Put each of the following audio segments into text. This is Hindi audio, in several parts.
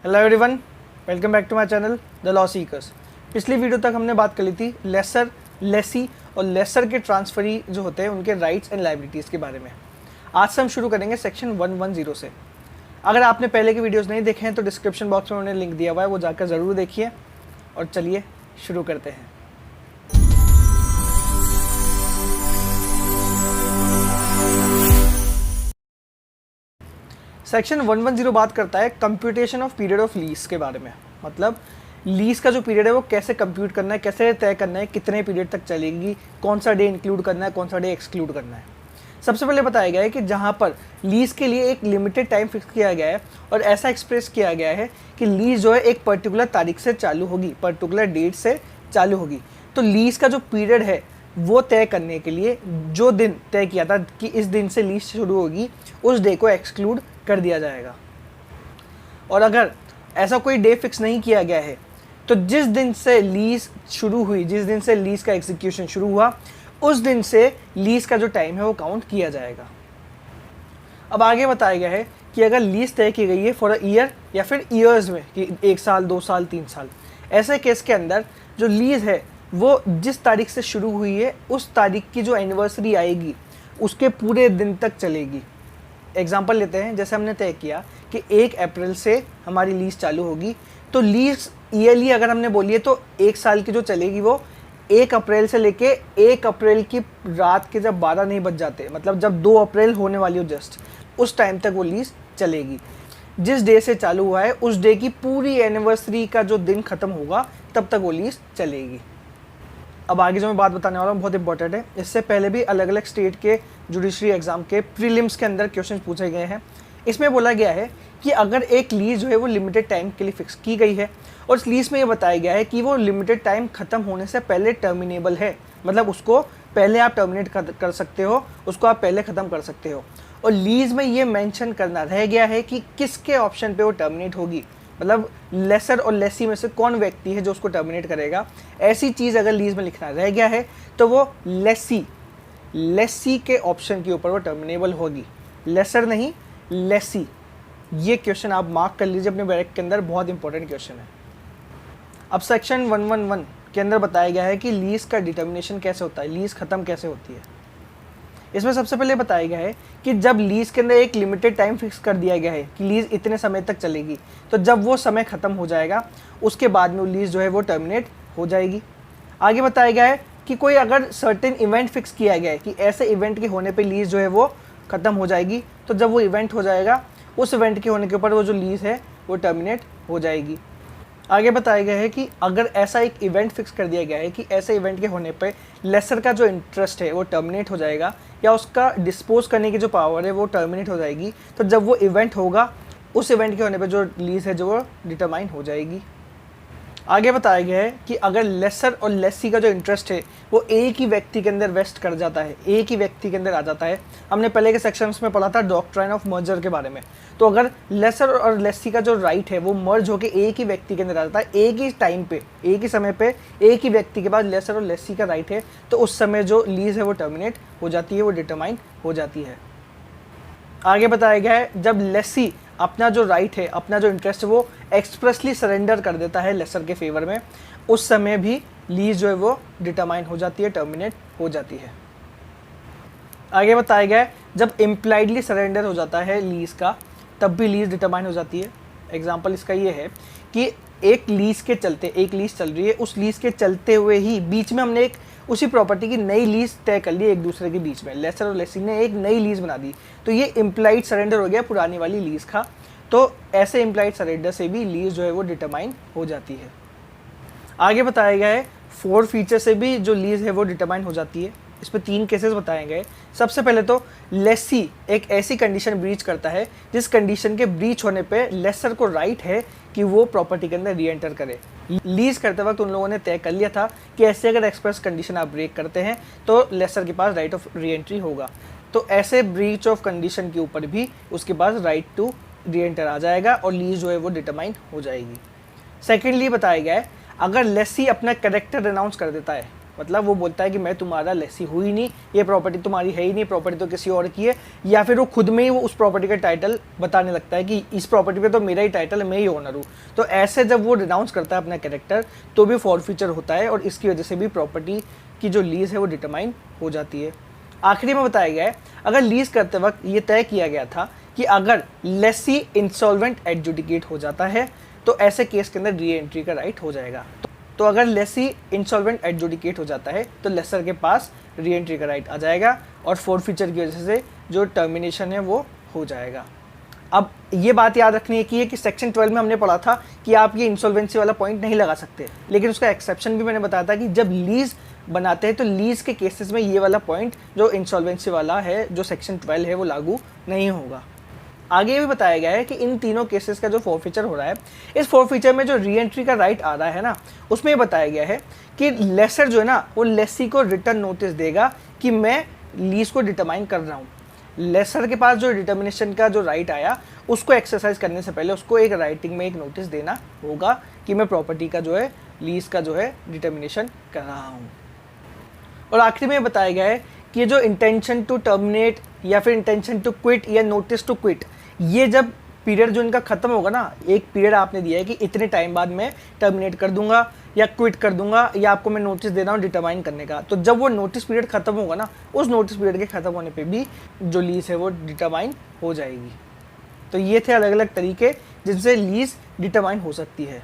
Hello everyone, welcome back to my channel the law seekers. पिछली वीडियो तक हमने बात कर ली थी लेसर, लेसी और लेसर के ट्रांसफरी जो होते हैं उनके राइट्स एंड लायबिलिटीज़ के बारे में। आज से हम शुरू करेंगे सेक्शन 110 से। अगर आपने पहले के वीडियोस नहीं देखे हैं तो डिस्क्रिप्शन बॉक्स में उन्होंने लिंक दिया हुआ है, वो जाकर ज़रूर देखिए। और चलिए शुरू करते हैं। सेक्शन 110 बात करता है computation of period of lease के बारे में। मतलब लीज का जो पीरियड है वो कैसे कंप्यूट करना है, कैसे तय करना है, कितने पीरियड तक चलेगी, कौन सा डे इंक्लूड करना है, कौन सा डे एक्सक्लूड करना है। सबसे पहले बताया गया है कि जहाँ पर लीज के लिए एक लिमिटेड टाइम फिक्स किया गया है और ऐसा एक्सप्रेस किया गया है कि लीज जो है एक पर्टिकुलर तारीख से चालू होगी, पर्टिकुलर डेट से चालू होगी। तो लीज का जो पीरियड है वो तय करने के लिए जो दिन तय किया था कि इस दिन से लीज शुरू होगी, उस डे को एक्सक्लूड कर दिया जाएगा। और अगर ऐसा कोई डे फिक्स नहीं किया गया है तो जिस दिन से लीज शुरू हुई, जिस दिन से लीज का एग्जीक्यूशन शुरू हुआ, उस दिन से लीज का जो टाइम है वो काउंट किया जाएगा। अब आगे बताया गया है कि अगर लीज तय की गई है फॉर अ ईयर या फिर ईयर्स में कि 1 साल, 2 साल, 3 साल, ऐसे केस के अंदर जो लीज है वो जिस तारीख से शुरू हुई है उस तारीख की जो एनिवर्सरी आएगी उसके पूरे दिन तक चलेगी। एग्जाम्पल लेते हैं, जैसे हमने तय किया कि 1 अप्रैल से हमारी लीज चालू होगी, तो लीज ईयरली अगर हमने बोली है तो 1 साल की जो चलेगी वो 1 अप्रैल से लेके 1 अप्रैल की रात के जब 12 नहीं बज जाते, मतलब जब 2 अप्रैल होने वाली हो जस्ट, उस टाइम तक वो लीज चलेगी। जिस डे से चालू हुआ है उस डे की पूरी एनिवर्सरी का जो दिन ख़त्म होगा तब तक वो लीज चलेगी। अब आगे जो मैं बात बताने वाला हूँ बहुत इंपॉर्टेंट है। इससे पहले भी अलग अलग स्टेट के जुडिशरी एग्जाम के प्रीलिम्स के अंदर क्वेश्चन पूछे गए हैं। इसमें बोला गया है कि अगर एक लीज जो है वो लिमिटेड टाइम के लिए फिक्स की गई है और इस लीज में ये बताया गया है कि वो लिमिटेड टाइम ख़त्म होने से पहले टर्मिनेबल है, मतलब उसको पहले आप टर्मिनेट कर सकते हो, उसको आप पहले ख़त्म कर सकते हो। और लीज में ये मेंशन करना रह गया है कि किसके ऑप्शन पे वो टर्मिनेट होगी, मतलब लेसर और लेसी में से कौन व्यक्ति है जो उसको टर्मिनेट करेगा। ऐसी चीज़ अगर लीज में लिखना रह गया है तो वो लेसी के ऑप्शन के ऊपर वो टर्मिनेबल होगी, लेसर नहीं, लेसी। ये क्वेश्चन आप मार्क कर लीजिए अपने ब्रैकेट के अंदर, बहुत इंपॉर्टेंट क्वेश्चन है। अब सेक्शन 111 के अंदर बताया गया है कि लीज का डिटर्मिनेशन कैसे होता है, लीज ख़त्म कैसे होती है। इसमें सबसे पहले बताया गया है कि जब लीज के अंदर एक लिमिटेड टाइम फिक्स कर दिया गया है कि लीज इतने समय तक चलेगी, तो जब वो समय ख़त्म हो जाएगा उसके बाद में वो लीज जो है वो टर्मिनेट हो जाएगी। आगे बताया गया है कि कोई अगर सर्टेन इवेंट फिक्स किया गया है कि ऐसे इवेंट के होने पे लीज जो है वो ख़त्म हो जाएगी, तो जब वो इवेंट हो जाएगा उस इवेंट के होने के ऊपर वो जो लीज है वो टर्मिनेट हो जाएगी। आगे बताया गया है कि अगर ऐसा एक इवेंट फिक्स कर दिया गया है कि ऐसे इवेंट के होने पे लेसर का जो इंटरेस्ट है वो टर्मिनेट हो जाएगा या उसका डिस्पोज करने की जो पावर है वो टर्मिनेट हो जाएगी, तो जब वो इवेंट होगा उस इवेंट के होने पे जो लीज है जो वो डिटरमाइन हो जाएगी। आगे बताया गया है कि अगर लेसर और लेसी का जो इंटरेस्ट है वो एक ही व्यक्ति के अंदर वेस्ट कर जाता है, एक ही व्यक्ति के अंदर आ जाता है। हमने पहले के सेक्शंस में पढ़ा था डॉक्ट्राइन ऑफ मर्जर के बारे में। तो अगर लेसर और लेसी का जो राइट है वो मर्ज होकर एक ही व्यक्ति के अंदर आ जाता है, एक ही टाइम पे, एक ही समय पे एक ही व्यक्ति के पास लेसर और लेसी का राइट है, तो उस समय जो लीज है वो टर्मिनेट हो जाती है, वो डिटरमाइन हो जाती है। आगे बताया गया है जब लेसी अपना जो राइट है, अपना जो इंटरेस्ट है वो एक्सप्रेसली सरेंडर कर देता है लेसर के फेवर में, उस समय भी लीज जो है वो डिटरमाइन हो जाती है, टर्मिनेट हो जाती है। आगे बताया गया है जब इम्प्लाइडली सरेंडर हो जाता है लीज का तब भी लीज डिटरमाइन हो जाती है। एग्जाम्पल इसका ये है कि एक लीज के चलते, एक लीज चल रही है, उस लीज के चलते हुए ही बीच में हमने एक उसी प्रॉपर्टी की नई लीज तय कर ली एक दूसरे के बीच में, लेसर और लेसी ने एक नई लीज बना दी, तो ये इम्प्लाइड सरेंडर हो गया पुरानी वाली लीज का। तो ऐसे इम्प्लाइड सरेंडर से भी लीज जो है वो डिटरमाइन हो जाती है। आगे बताया गया है 4 फीचर से भी जो लीज है वो डिटरमाइन हो जाती है। इस पर 3 केसेस बताए गए। सबसे पहले तो लेसी एक ऐसी कंडीशन ब्रीच करता है जिस कंडीशन के ब्रीच होने पे लेसर को राइट है कि वो प्रॉपर्टी के अंदर री एंटर करे। लीज करते वक्त उन लोगों ने तय कर लिया था कि ऐसे अगर एक्सप्रेस कंडीशन आप ब्रेक करते हैं तो लेसर के पास राइट ऑफ री एंट्री होगा, तो ऐसे ब्रीच ऑफ कंडीशन के ऊपर भी उसके पास राइट टू री एंटर आ जाएगा और लीज जो है वो डिटरमाइन हो जाएगी। सेकेंडली बताया गया है अगर लेसी अपना कैरेक्टर अनाउंस कर देता है मतलब वो बोलता है कि मैं तुम्हारा लेसी हूँ ही नहीं, ये प्रॉपर्टी तुम्हारी है ही नहीं, प्रॉपर्टी तो किसी और की है, या फिर वो खुद में ही वो उस प्रॉपर्टी का टाइटल बताने लगता है कि इस प्रॉपर्टी पे तो मेरा ही टाइटल है, मैं ही ओनर हूँ। तो ऐसे जब वो रिनाउंस करता है अपना कैरेक्टर तो भी फॉरफीचर होता है और इसकी वजह से भी प्रॉपर्टी की जो लीज है वो डिटरमाइन हो जाती है। आखिरी में बताया गया है अगर लीज करते वक्त ये तय किया गया था कि अगर लेसी इंसॉल्वेंट एडजुडिकेट हो जाता है तो ऐसे केस के अंदर री एंट्री का राइट हो जाएगा। तो अगर लेसी इंसॉल्वेंट एडजुडिकेट हो जाता है तो लेसर के पास री एंट्री का राइट आ जाएगा और फॉरफीचर की वजह से जो टर्मिनेशन है वो हो जाएगा। अब ये बात याद रखनी है कि सेक्शन 12 में हमने पढ़ा था कि आप ये इंसॉल्वेंसी वाला पॉइंट नहीं लगा सकते, लेकिन उसका एक्सेप्शन भी मैंने बताया था कि जब लीज बनाते हैं तो लीज के केसेस में ये वाला पॉइंट जो इंसॉल्वेंसी वाला है जो सेक्शन 12 है वो लागू नहीं होगा। आगे ये भी बताया गया है कि इन तीनों केसेस का जो फॉरफीचर हो रहा है, इस फॉरफीचर में जो री एंट्री का राइट आ रहा है ना, उसमें ये बताया गया है कि लेसर जो है ना वो लेसी को रिटर्न नोटिस देगा कि मैं लीज को डिटरमाइन कर रहा हूँ। लेसर के पास जो डिटर्मिनेशन का जो राइट आया उसको एक्सरसाइज करने से पहले उसको एक राइटिंग में एक नोटिस देना होगा कि मैं प्रॉपर्टी का जो है लीज का जो है डिटर्मिनेशन कर रहा हूँ। और आखिरी में बताया गया है कि जो इंटेंशन टू टर्मिनेट या फिर इंटेंशन टू क्विट या नोटिस टू क्विट, ये जब पीरियड जो इनका खत्म होगा ना, एक पीरियड आपने दिया है कि इतने टाइम बाद मैं टर्मिनेट कर दूंगा या क्विट कर दूंगा या आपको मैं नोटिस दे रहा हूँ डिटरमाइन करने का, तो जब वो नोटिस पीरियड खत्म होगा ना, उस नोटिस पीरियड के खत्म होने पे भी जो लीज है वो डिटरमाइन हो जाएगी। तो ये थे अलग अलग तरीके जिनसे लीज डिटरमाइन हो सकती है।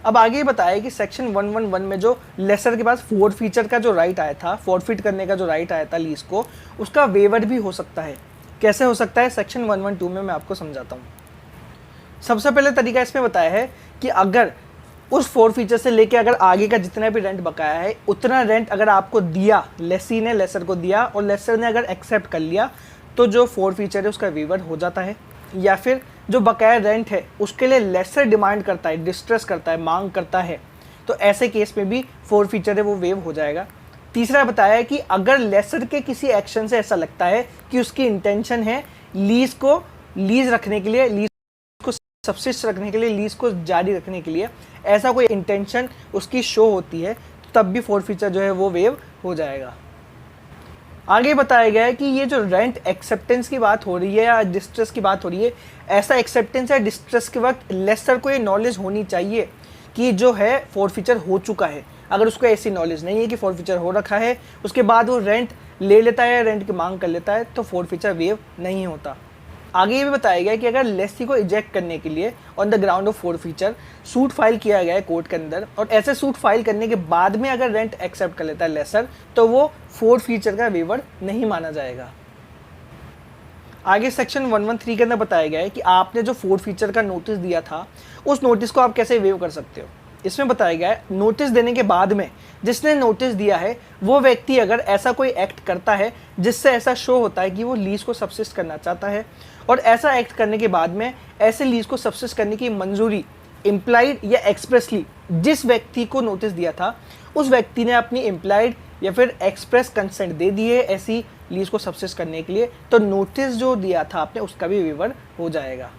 अब आगे बताया कि सेक्शन 111 में जो लेसर के पास फॉरफीचर का जो राइट आया था, फॉरफिट करने का जो राइट आया था लीज को, उसका वेवर भी हो सकता है। कैसे हो सकता है सेक्शन 112 में मैं आपको समझाता हूँ। सबसे पहले तरीका इसमें बताया है कि अगर उस फॉरफीचर से लेके अगर आगे का जितना भी रेंट बकाया है उतना रेंट अगर आपको दिया, लेसी ने लेसर को दिया और लेसर ने अगर एक्सेप्ट कर लिया तो जो फॉरफीचर है उसका वेवर हो जाता है। या फिर जो बकाया रेंट है उसके लिए लेसर डिमांड करता है, डिस्ट्रेस करता है, मांग करता है, तो ऐसे केस में भी फॉरफीचर है वो वेव हो जाएगा। तीसरा बताया है कि अगर लेसर के किसी एक्शन से ऐसा लगता है कि उसकी इंटेंशन है लीज को लीज रखने के लिए, लीज को सब्सिस्ट रखने के लिए, लीज को जारी रखने के लिए, ऐसा कोई इंटेंशन उसकी शो होती है, तब भी फॉरफीचर जो है वो वेव हो जाएगा। आगे बताया गया है कि ये जो रेंट एक्सेप्टेंस की बात हो रही है या डिस्ट्रेस की बात हो रही है, ऐसा एक्सेप्टेंस या डिस्ट्रेस के वक्त लेसर को ये नॉलेज होनी चाहिए कि जो है फॉरफीचर हो चुका है। अगर उसको ऐसी नॉलेज नहीं है कि फॉरफीचर हो रखा है, उसके बाद वो रेंट ले लेता है, रेंट की मांग कर लेता है, तो फॉरफीचर वेव नहीं होता। आगे ये भी बताया गया है कि अगर लेसी को इजेक्ट करने के लिए on the ground of forfeiture suit file किया गया है कोर्ट के अंदर, और ऐसे सूट फाइल करने के बाद में अगर रेंट एक्सेप्ट कर लेता है लेसर, तो वो फॉरफीचर का वेवर नहीं माना जाएगा। आगे सेक्शन 113 के अंदर बताया गया है कि आपने जो फॉरफीचर का नोटिस दिया था उस नोटिस को आप कैसे वेव कर सकते हो। इसमें बताया गया है नोटिस देने के बाद में जिसने नोटिस दिया है वो व्यक्ति अगर ऐसा कोई एक्ट करता है जिससे ऐसा शो होता है कि वो लीज को सब्सिस्ट करना चाहता है, और ऐसा एक्ट करने के बाद में ऐसे लीज को सब्सिस्ट करने की मंजूरी इम्प्लाइड या एक्सप्रेसली जिस व्यक्ति को नोटिस दिया था उस व्यक्ति ने अपनी इम्प्लाइड या फिर एक्सप्रेस कंसेंट दे दी है ऐसी लीज को सब्सिस्ट करने के लिए, तो नोटिस जो दिया था आपने उसका भी वेवर हो जाएगा।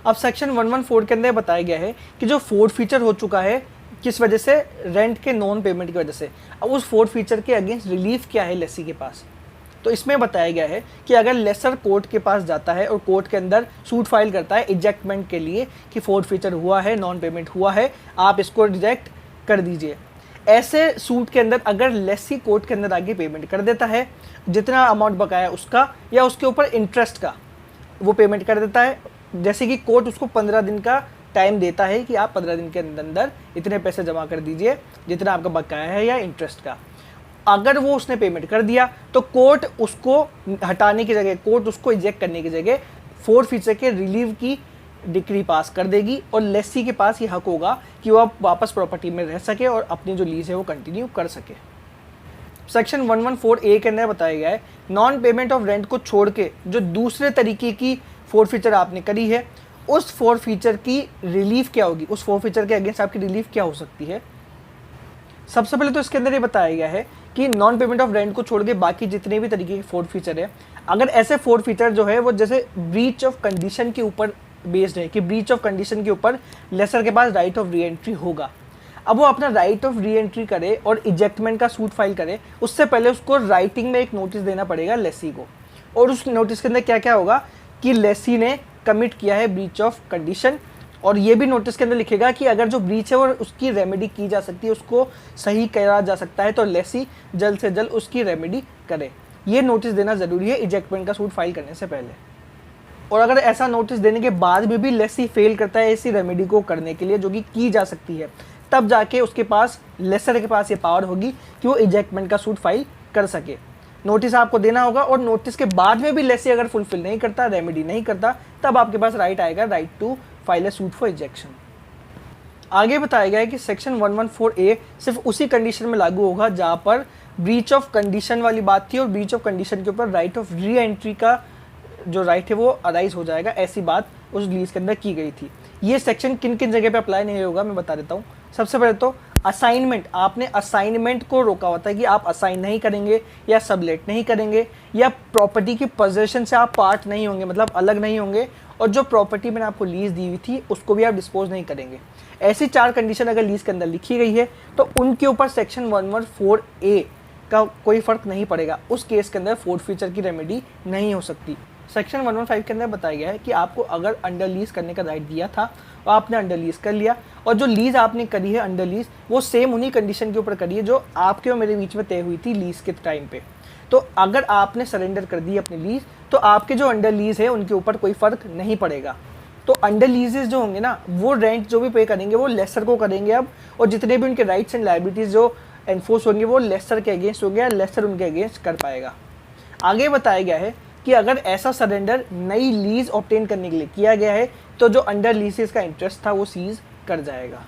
अब सेक्शन 114 के अंदर बताया गया है कि जो फॉरफीचर हो चुका है किस वजह से, रेंट के नॉन पेमेंट की वजह से, अब उस फॉरफीचर के अगेंस्ट रिलीफ क्या है लेसी के पास। तो इसमें बताया गया है कि अगर लेसर कोर्ट के पास जाता है और कोर्ट के अंदर सूट फाइल करता है इजेक्टमेंट के लिए कि फॉरफीचर हुआ है, नॉन पेमेंट हुआ है, आप इसको रिजेक्ट कर दीजिए, ऐसे सूट के अंदर अगर लेसी कोर्ट के अंदर आगे पेमेंट कर देता है जितना अमाउंट बकाया उसका या उसके ऊपर इंटरेस्ट का वो पेमेंट कर देता है, जैसे कि कोर्ट उसको 15 दिन का टाइम देता है कि आप 15 दिन के अंदर इतने पैसे जमा कर दीजिए जितना आपका बकाया है या इंटरेस्ट का। अगर वो उसने पेमेंट कर दिया तो कोर्ट उसको हटाने की जगह, कोर्ट उसको इजेक्ट करने की जगह फॉरफीचर के रिलीव की डिक्री पास कर देगी और लेसी के पास ये हक होगा कि वो वापस प्रॉपर्टी में रह सके और अपनी जो लीज है वो कंटिन्यू कर सके। सेक्शन 114A के अंदर बताया गया है नॉन पेमेंट ऑफ रेंट को छोड़ के जो दूसरे तरीके की फॉरफीचर आपने करी है उस फॉरफीचर की रिलीफ क्या होगी, उस फॉरफीचर के अगेंस्ट आपकी रिलीफ क्या हो सकती है। सबसे पहले तो इसके अंदर ये बताया गया है कि नॉन पेमेंट ऑफ रेंट को छोड़ के बाकी जितने भी तरीके के फॉरफीचर है, अगर ऐसे फॉरफीचर जो है वो जैसे ब्रीच ऑफ कंडीशन के ऊपर बेस्ड है कि ब्रीच ऑफ कंडीशन के ऊपर लेसर के पास राइट ऑफ री एंट्री होगा। अब वो अपना राइट ऑफ री एंट्री करे और इजेक्टमेंट का सूट फाइल करे, उससे पहले उसको राइटिंग में एक नोटिस देना पड़ेगा लेसी को। और उस नोटिस के अंदर क्या क्या होगा कि लेसी ने कमिट किया है ब्रीच ऑफ कंडीशन, और ये भी नोटिस के अंदर लिखेगा कि अगर जो ब्रीच है वो उसकी रेमेडी की जा सकती है, उसको सही करा जा सकता है, तो लेसी जल्द से जल्द उसकी रेमेडी करे। ये नोटिस देना ज़रूरी है इजेक्टमेंट का सूट फाइल करने से पहले। और अगर ऐसा नोटिस देने के बाद में भी लेसी फेल करता है इसी रेमेडी को करने के लिए जो कि की जा सकती है, तब जाके उसके पास, लेसर के पास ये पावर होगी कि वो इजेक्टमेंट का सूट फाइल कर सके। नोटिस आपको देना होगा, और नोटिस के बाद में भी लेसी अगर फुलफिल नहीं करता, रेमेडी नहीं करता, तब आपके पास राइट आएगा, right to file a suit for ejection. आगे बताया गया है कि सेक्शन 114A सिर्फ उसी कंडीशन में लागू होगा जहाँ पर ब्रीच ऑफ कंडीशन वाली बात थी, और ब्रीच ऑफ कंडीशन के ऊपर राइट ऑफ री एंट्री का जो राइट है वो अराइज हो जाएगा, ऐसी बात उस लीज के अंदर की गई थी। ये सेक्शन किन किन जगह पे अप्लाई नहीं होगा मैं बता देता हूँ। सबसे पहले तो असाइनमेंट, आपने असाइनमेंट को रोका होता है कि आप असाइन नहीं करेंगे या सबलेट नहीं करेंगे, या प्रॉपर्टी की पोजीशन से आप पार्ट नहीं होंगे, मतलब अलग नहीं होंगे, और जो प्रॉपर्टी मैंने आपको लीज दी हुई थी उसको भी आप डिस्पोज नहीं करेंगे। ऐसी 4 कंडीशन अगर लीज के अंदर लिखी गई है तो उनके ऊपर सेक्शन 114A का कोई फर्क नहीं पड़ेगा। उस केस के अंदर फोर्थ फीचर की रेमेडी नहीं हो सकती। सेक्शन 115 के अंदर बताया गया है कि आपको अगर अंडर लीज करने का राइट दिया था और आपने अंडर लीज कर लिया, और जो लीज आपने करी है अंडर लीज वो सेम उन्हीं कंडीशन के ऊपर करी है जो आपके और मेरे बीच में तय हुई थी लीज के टाइम पे। तो अगर आपने सरेंडर कर दी अपनी लीज तो आपके जो अंडर लीज है उनके ऊपर कोई फर्क नहीं पड़ेगा। तो अंडर लीजेस जो होंगे ना, वो रेंट जो भी पे करेंगे वो लेसर को करेंगे अब, और जितने भी उनके राइट्स एंड लायबिलिटीज जो एनफोर्स होंगे वो लेसर के अगेंस्ट हो गया, लेसर उनके अगेंस्ट कर पाएगा। आगे बताया गया है कि अगर ऐसा सरेंडर नई लीज ऑब्टेन करने के लिए किया गया है तो जो अंडर लीजेस का इंटरेस्ट था वो सीज कर जाएगा।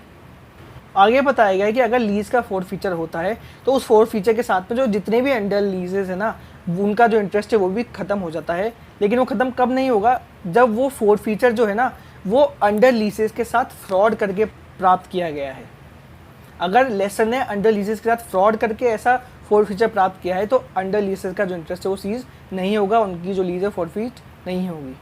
आगे बताया गया है कि अगर लीज का फोर्थ फीचर होता है तो उस फोर्थ फीचर के साथ में जो जितने भी अंडर लीजेस है ना, उनका जो इंटरेस्ट है वो भी खत्म हो जाता है। लेकिन वो खत्म कब नहीं होगा, जब वो फोर्थ फीचर जो है ना वो अंडर लीजेस के साथ फ्रॉड करके प्राप्त किया गया है। अगर लेसर ने अंडर लीजेस के साथ फ्रॉड करके ऐसा फोर्थ फीचर प्राप्त किया है तो अंडर लीजेस का जो इंटरेस्ट है वो सीज नहीं होगा, उनकी जो लीज है फोरफीट नहीं होगी।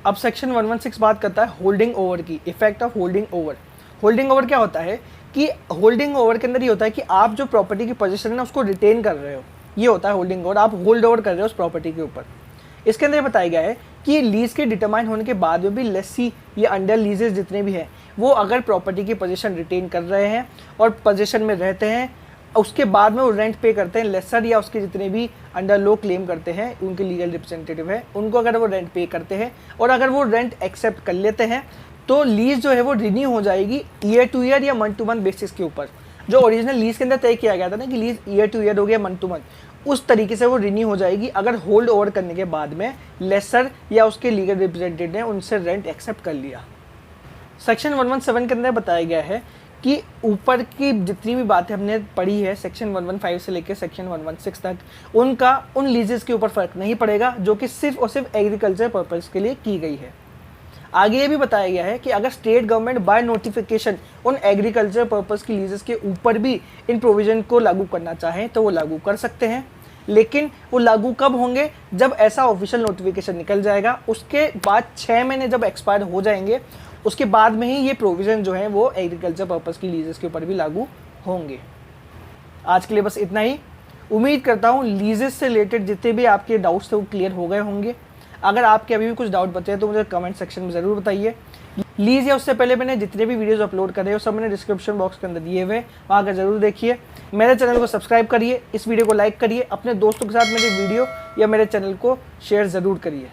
अब सेक्शन 116 बात करता है होल्डिंग ओवर की, effect of holding over. Holding over क्या होता है कि होल्डिंग ओवर के अंदर ये होता है कि आप जो प्रॉपर्टी की पोजीशन है ना उसको रिटेन कर रहे हो, ये होता है होल्डिंग ओवर, आप होल्ड ओवर कर रहे हो उस प्रॉपर्टी के ऊपर। इसके अंदर बताया गया है कि लीज के डिटरमाइन होने के बाद में भी लेसी या अंडर लीजेस जितने भी हैं वो अगर प्रॉपर्टी की पोजीशन रिटेन कर रहे हैं और पोजीशन में रहते हैं, उसके बाद में वो रेंट पे करते हैं, लेसर या उसके जितने भी अंडर लो क्लेम करते हैं उनके लीगल रिप्रेजेंटेटिव है उनको, अगर वो रेंट पे करते हैं और अगर वो रेंट एक्सेप्ट कर लेते हैं तो लीज जो है वो रिन्यू हो जाएगी ईयर टू ईयर या मंथ टू मंथ बेसिस के ऊपर। जो ओरिजिनल लीज के अंदर तय किया गया था ना कि लीज ईयर टू ईयर हो गया, मंथ टू मंथ, उस तरीके से वो रिन्यू हो जाएगी अगर होल्ड ओवर करने के बाद में लेसर या उसके लीगल रिप्रेजेंटेटिव ने उनसे रेंट एक्सेप्ट कर लिया। सेक्शन 117 के अंदर बताया गया है कि ऊपर की जितनी भी बातें हमने पढ़ी है सेक्शन 115 से लेकर सेक्शन 116 तक, उनका उन लीजेस के ऊपर फर्क नहीं पड़ेगा जो कि सिर्फ और सिर्फ एग्रीकल्चर पर्पस के लिए की गई है। आगे ये भी बताया गया है कि अगर स्टेट गवर्नमेंट बाय नोटिफिकेशन उन एग्रीकल्चर पर्पस की लीजेस के ऊपर भी इन प्रोविजन को लागू करना चाहें तो वो लागू कर सकते हैं, लेकिन वो लागू कब होंगे, जब ऐसा ऑफिशियल नोटिफिकेशन निकल जाएगा, उसके बाद 6 महीने जब एक्सपायर हो जाएंगे उसके बाद में ही ये प्रोविज़न जो है वो एग्रीकल्चर पर्पस की लीजेस के ऊपर भी लागू होंगे। आज के लिए बस इतना ही। उम्मीद करता हूँ लीजेस से रिलेटेड जितने भी आपके डाउट्स थे वो क्लियर हो गए होंगे। अगर आपके अभी भी कुछ डाउट बचे हैं तो मुझे कमेंट सेक्शन में ज़रूर बताइए। लीज या उससे पहले मैंने जितने भी वीडियोस अपलोड करे वो सब मैंने डिस्क्रिप्शन बॉक्स के अंदर दिए हुए, वहाँ का ज़रूर देखिए। मेरे चैनल को सब्सक्राइब करिए, इस वीडियो को लाइक करिए, अपने दोस्तों के साथ मेरी वीडियो या मेरे चैनल को शेयर ज़रूर करिए।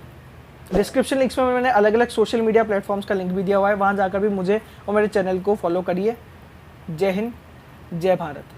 डिस्क्रिप्शन लिंक्स में मैंने अलग अलग सोशल मीडिया प्लेटफॉर्म्स का लिंक भी दिया हुआ है, वहाँ जाकर भी मुझे और मेरे चैनल को फॉलो करिए। जय हिंद, जय भारत।